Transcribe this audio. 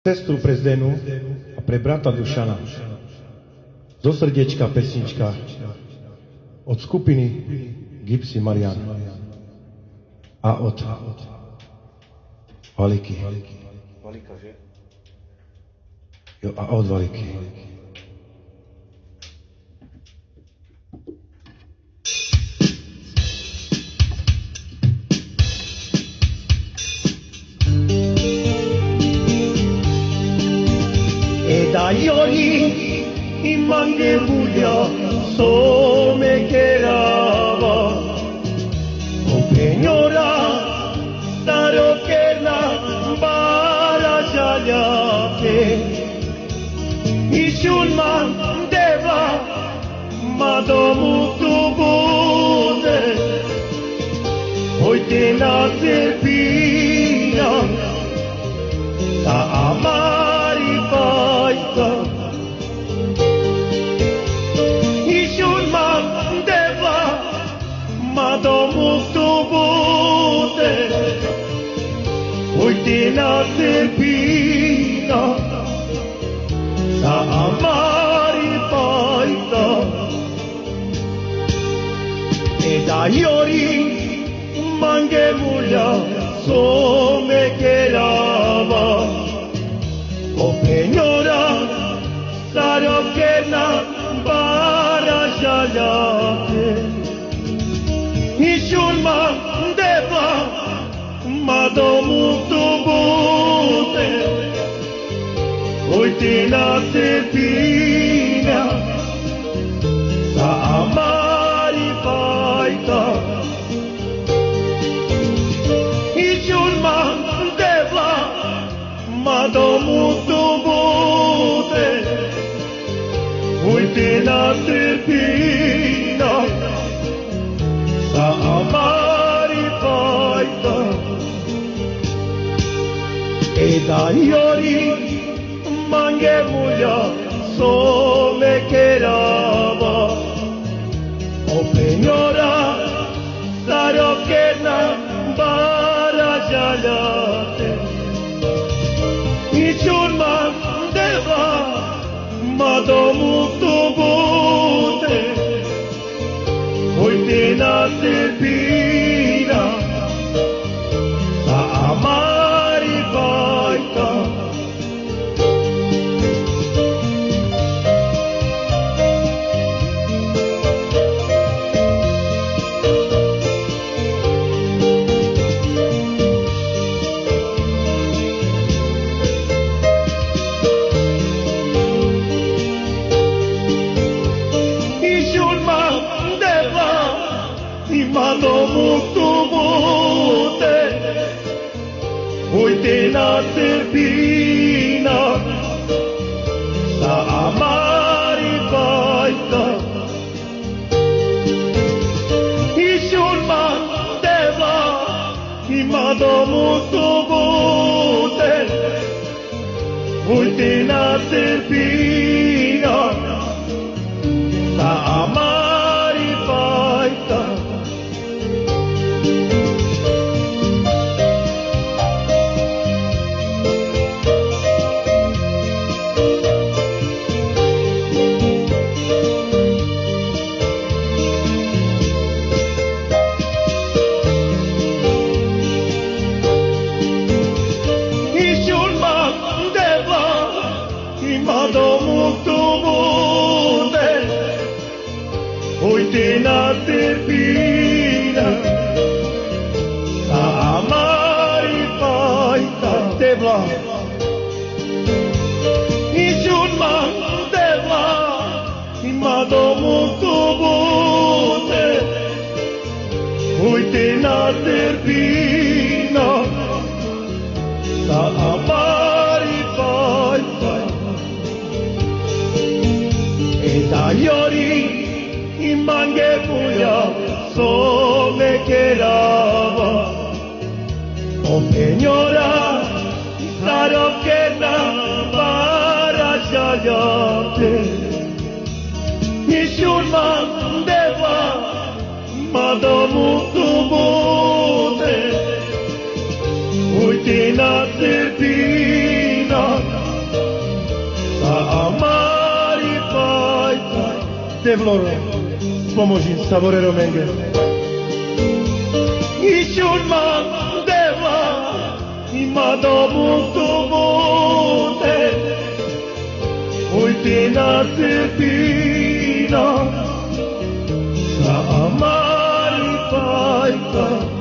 Sestru Prezdenu a pre brata Dušana zo srdiečka pesnička od skupiny Gypsy Marian a od Valiky. Valika, že? Jo, a od Valiky. Da ioni immange buia so me kerava o peñora daro kerna bara jalyate ishun man deva madomu tubude hoite na terpina ta amari paita ishun man deva madomu tubude hoite na terpina ta amari paita e da iori mange mulya so me kerava o peñora saro que na para jalyate ishun man deva madomu tubute hoite na terpina sa amari paita ishun man deva madomu tubute hoite na terpina sa amari paita e da iori mange mulya so me kerava o peñora saro que na bara jalyate ishun man deva madomu tubute hoite na terpina sa amari paita madomu tubute hoite na terpina sa amari paita ishun man deva madomu tubute hoite na terpina sa amari paita madomu tubute hoite na terpina sa amari paita deva ishun man deva madomu tubute hoite na terpina sa amari paita da iori immange mulya so me kerava o peñora saro que na para jalyate ishun man deva madomu tubute hoite na terpina Devlor, pomoži Savore Romenge. Niciun mandeva ima domutu mute Uitina sirpina Sa amari paika